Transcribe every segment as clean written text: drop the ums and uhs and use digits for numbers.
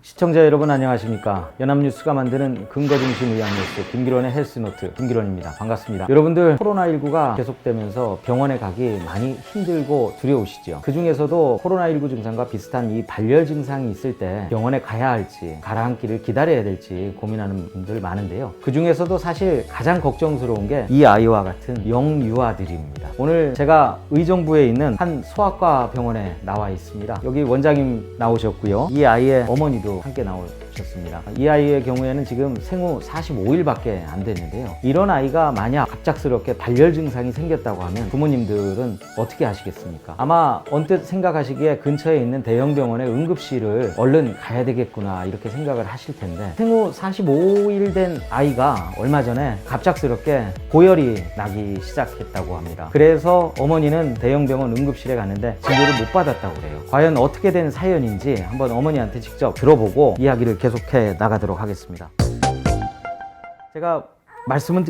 시청자 여러분 안녕하십니까. 연합뉴스가 만드는 근거중심 의학뉴스 김기론의 헬스노트 김기론입니다. 반갑습니다. 여러분들 코로나19가 계속되면서 병원에 가기 많이 힘들고 두려우시죠. 그 중에서도 코로나19 증상과 비슷한 이 발열 증상이 있을 때 병원에 가야 할지 가라앉기를 기다려야 될지 고민하는 분들 많은데요. 그 중에서도 사실 가장 걱정스러운 게 이 아이와 같은 영유아들입니다. 오늘 제가 의정부에 있는 한 소아과 병원에 나와 있습니다. 여기 원장님 나오셨고요. 이 아이의 어머니도 함께 나오셨습니다. 이 아이의 경우에는 지금 생후 45일밖에 안 됐는데요. 이런 아이가 만약 갑작스럽게 발열 증상이 생겼다고 하면 부모님들은 어떻게 하시겠습니까? 아마 언뜻 생각하시기에 근처에 있는 대형 병원의 응급실을 얼른 가야 되겠구나 이렇게 생각을 하실 텐데, 생후 45일 된 아이가 얼마 전에 갑작스럽게 고열이 나기 시작했다고 합니다. 그래서 어머니는 대형 병원 응급실에 갔는데 진료를 못 받았다고 그래요. 과연 어떻게 된 사연인지 한번 어머니한테 직접 들어보고 이야기를 계속해 나가도록 하겠습니다. 제가 말씀은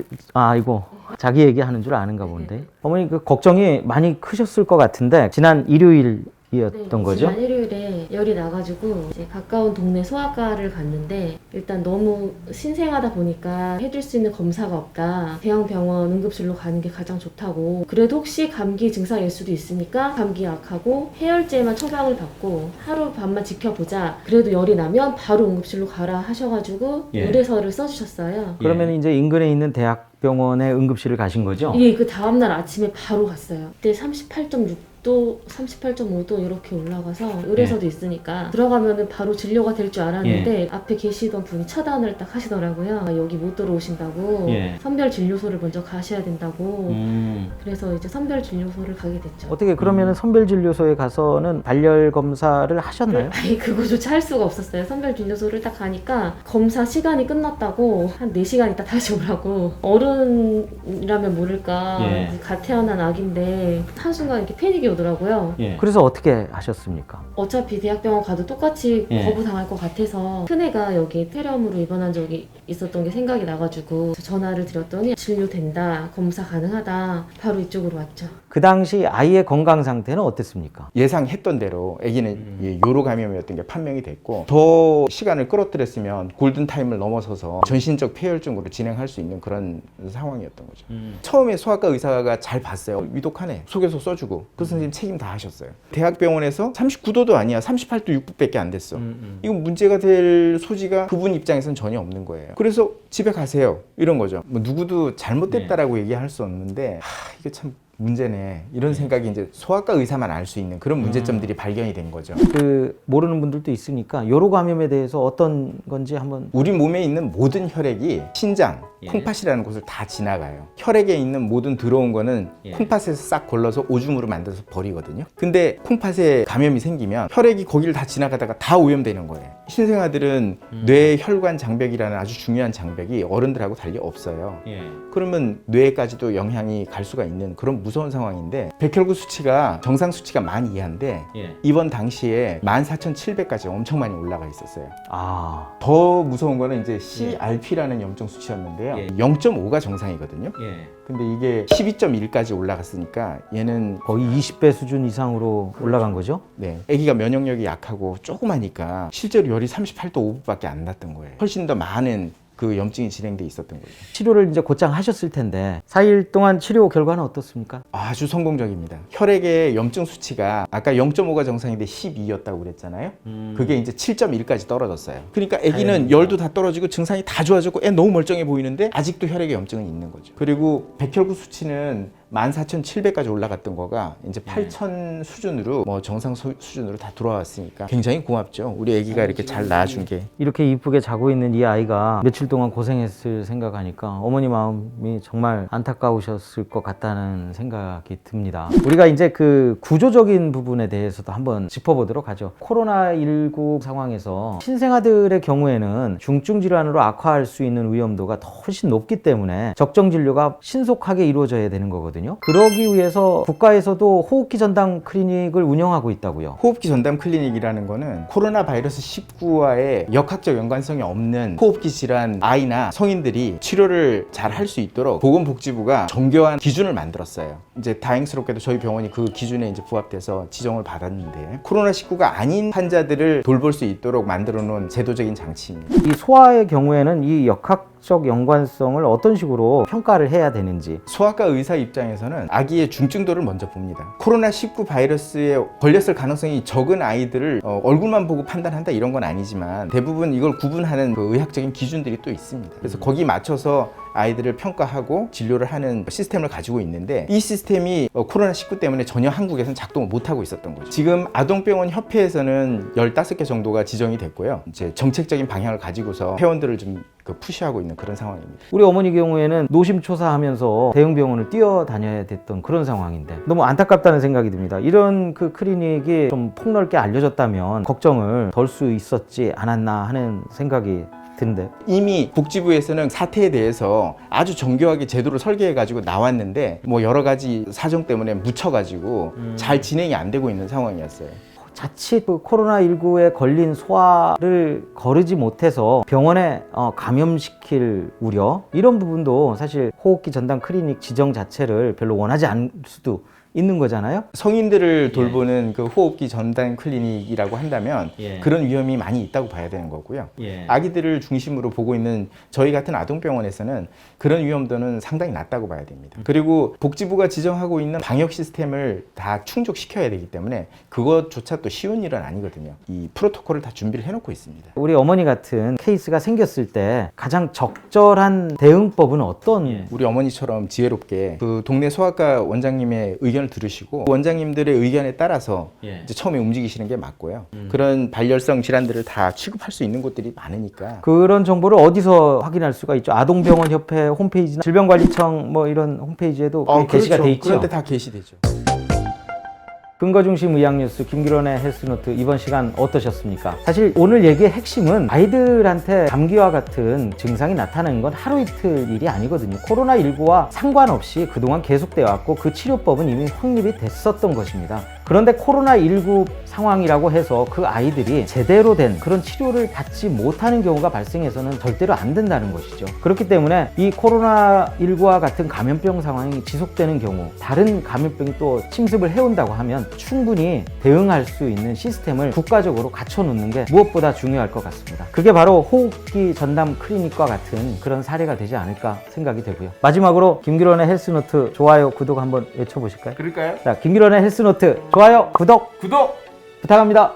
이거 자기 얘기하는 줄 아는가 본데. 어머니 그 걱정이 많이 크셨을 것 같은데 지난 일요일이었던 거죠? 지난 일요일에 열이 나가지고 이제 가까운 동네 소아과를 갔는데, 일단 너무 신생하다 보니까 해줄 수 있는 검사가 없다. 대형 병원 응급실로 가는 게 가장 좋다고. 그래도 혹시 감기 증상일 수도 있으니까 감기 약하고 해열제만 처방을 받고 하루 밤만 지켜보자. 그래도 열이 나면 바로 응급실로 가라 하셔가지고 의뢰서를 써주셨어요. 그러면 이제 인근에 있는 대학병원에 응급실을 가신 거죠? 예, 그 다음날 아침에 바로 갔어요. 그때 38.6도, 38.5도 이렇게 올라가서 의뢰서도 있으니까 들어가면은 바로 진료가 될 줄 알았는데 앞에 계시던 분이 차단을 딱 하시더라고요. 여기 못 들어오신다고. 선별 진료소를 먼저 가셔야 된다고. 그래서 이제 선별 진료소를 가게 됐죠. 어떻게 그러면은 선별 진료소에 가서는 발열 검사를 하셨나요? 아니, 그거조차 할 수가 없었어요. 선별 진료소를 딱 가니까 검사 시간이 끝났다고, 한 4시간 있다 다시 오라고. 어른이라면 모를까. 갓 태어난 아기인데 한순간 이렇게 패닉이 오더라고요. 그래서 어떻게 하셨습니까? 어차피 대학병원 가도 똑같이 거부당할 것 같아서 큰애가 여기 폐렴으로 입원한 적이 있었던 게 생각이 나가지고 전화를 드렸더니 진료된다, 검사 가능하다, 바로 이쪽으로 왔죠. 그 당시 아이의 건강 상태는 어땠습니까? 예상했던 대로 아기는 요로 감염이었던 게 판명이 됐고, 더 시간을 끌어들였으면 골든타임을 넘어서서 전신적 폐혈증으로 진행할 수 있는 그런 상황이었던 거죠. 처음에 소아과 의사가 잘 봤어요. 위독하네, 속에서 써주고. 그 선생님 책임 다 하셨어요. 대학병원에서 39도도 아니야, 38도 6분밖에 안 됐어. 이건 문제가 될 소지가 그분 입장에서는 전혀 없는 거예요. 그래서 집에 가세요 이런 거죠. 뭐 누구도 잘못됐다라고 얘기할 수 없는데, 이게 참 문제네 이런 생각이 이제 소아과 의사만 알 수 있는 그런 문제점들이 발견이 된 거죠. 그 모르는 분들도 있으니까 요로 감염에 대해서 어떤 건지 한번. 우리 몸에 있는 모든 혈액이 신장, 콩팥이라는 곳을 다 지나가요. 혈액에 있는 모든 들어온 거는 콩팥에서 싹 걸러서 오줌으로 만들어서 버리거든요. 근데 콩팥에 감염이 생기면 혈액이 거기를 다 지나가다가 다 오염되는 거예요. 신생아들은 뇌 혈관 장벽이라는 아주 중요한 장벽이 어른들하고 달리 없어요. 그러면 뇌까지도 영향이 갈 수가 있는 그런 무서운 상황인데, 백혈구 수치가 정상 수치가 12,200인데 입원 당시에 14,700까지 엄청 많이 올라가 있었어요. 더 무서운 거는 이제 CRP라는 염증 수치였는데요. 0.5가 정상이거든요. 근데 이게 12.1까지 올라갔으니까 얘는 거의 20배 수준 이상으로 올라간 거죠? 아기가 면역력이 약하고 조그마니까 실제로 열이 38도 5분밖에 안 났던 거예요. 훨씬 더 많은 그 염증이 진행돼 있었던 거죠. 치료를 이제 곧장 하셨을 텐데 4일 동안 치료 결과는 어떻습니까? 아주 성공적입니다. 혈액의 염증 수치가 아까 0.5가 정상인데 12였다고 그랬잖아요. 그게 이제 7.1까지 떨어졌어요. 그러니까 아기는 열도 다 떨어지고 증상이 다 좋아졌고 애 너무 멀쩡해 보이는데 아직도 혈액에 염증은 있는 거죠. 그리고 백혈구 수치는 14,700까지 올라갔던 거가 이제 8,000 수준으로 뭐 정상 수준으로 다 돌아왔으니까 굉장히 고맙죠. 우리 아기가 이렇게 잘 낳아준 게. 이렇게 이쁘게 자고 있는 이 아이가 며칠 동안 고생했을 생각하니까 어머니 마음이 정말 안타까우셨을 것 같다는 생각이 듭니다. 우리가 이제 그 구조적인 부분에 대해서도 한번 짚어보도록 하죠. 코로나19 상황에서 신생아들의 경우에는 중증 질환으로 악화할 수 있는 위험도가 더 훨씬 높기 때문에 적정 진료가 신속하게 이루어져야 되는 거거든요. 거거든요. 그러기 위해서 국가에서도 호흡기 전담 클리닉을 운영하고 있다고요. 호흡기 전담 클리닉이라는 거는 코로나 바이러스 19와의 역학적 연관성이 없는 호흡기 질환 아이나 성인들이 치료를 잘 할 수 있도록 보건복지부가 정교한 기준을 만들었어요. 이제 다행스럽게도 저희 병원이 그 기준에 이제 부합돼서 지정을 받았는데 코로나19가 아닌 환자들을 돌볼 수 있도록 만들어 놓은 제도적인 장치입니다. 이 소아의 경우에는 이 역학적 연관성을 어떤 식으로 평가를 해야 되는지. 소아과 의사 입장에서는 아기의 중증도를 먼저 봅니다. 코로나19 바이러스에 걸렸을 가능성이 적은 아이들을 얼굴만 보고 판단한다 이런 건 아니지만 대부분 이걸 구분하는 그 의학적인 기준들이 또 있습니다. 그래서 거기 맞춰서 아이들을 평가하고 진료를 하는 시스템을 가지고 있는데 이 시스템이 코로나19 때문에 전혀 한국에서는 작동을 못하고 있었던 거죠. 지금 아동병원 협회에서는 15개 정도가 지정이 됐고요. 이제 정책적인 방향을 가지고서 회원들을 좀 푸시하고 있는 그런 상황입니다. 우리 어머니 경우에는 노심초사하면서 대형병원을 뛰어다녀야 됐던 그런 상황인데 너무 안타깝다는 생각이 듭니다. 이런 그 클리닉이 좀 폭넓게 알려졌다면 걱정을 덜 수 있었지 않았나 하는 생각이 드는데 이미 복지부에서는 사태에 대해서 아주 정교하게 제도를 설계해가지고 나왔는데 뭐 여러 가지 사정 때문에 묻혀가지고 잘 진행이 안 되고 있는 상황이었어요. 자칫 그 코로나19에 걸린 소아를 거르지 못해서 병원에 감염시킬 우려 이런 부분도 사실 호흡기 전담 클리닉 지정 자체를 별로 원하지 않을 수도 있는 거잖아요. 성인들을 돌보는 그 호흡기 전담 클리닉이라고 한다면 예. 그런 위험이 많이 있다고 봐야 되는 거고요. 예. 아기들을 중심으로 보고 있는 저희 같은 아동병원에서는 그런 위험도는 상당히 낮다고 봐야 됩니다. 그리고 복지부가 지정하고 있는 방역 시스템을 다 충족시켜야 되기 때문에 그것조차 또 쉬운 일은 아니거든요. 이 프로토콜을 다 준비를 해놓고 있습니다. 우리 어머니 같은 케이스가 생겼을 때 가장 적절한 대응법은 어떤 우리 어머니처럼 지혜롭게 그 동네 소아과 원장님의 의견을 들으시고 원장님들의 의견에 따라서 이제 처음에 움직이시는 게 맞고요. 그런 발열성 질환들을 다 취급할 수 있는 곳들이 많으니까 그런 정보를 어디서 확인할 수가 있죠? 아동병원 협회 홈페이지나 질병관리청 뭐 이런 홈페이지에도 게시가 돼 있죠. 그런 데 다 게시되죠. 근거중심 의학뉴스 김기론의 헬스노트 이번 시간 어떠셨습니까? 사실 오늘 얘기의 핵심은 아이들한테 감기와 같은 증상이 나타나는 건 하루 이틀 일이 아니거든요. 코로나19와 상관없이 그동안 계속되어 왔고 그 치료법은 이미 확립이 됐었던 것입니다. 그런데 코로나19 상황이라고 해서 그 아이들이 제대로 된 그런 치료를 받지 못하는 경우가 발생해서는 절대로 안 된다는 것이죠. 그렇기 때문에 이 코로나19와 같은 감염병 상황이 지속되는 경우 다른 감염병이 또 침습을 해온다고 하면 충분히 대응할 수 있는 시스템을 국가적으로 갖춰놓는 게 무엇보다 중요할 것 같습니다. 그게 바로 호흡기 전담 클리닉과 같은 그런 사례가 되지 않을까 생각이 되고요. 마지막으로 김기론의 헬스노트 좋아요, 구독 한번 외쳐보실까요? 그럴까요? 자, 김기론의 헬스노트 좋아요, 구독 부탁합니다.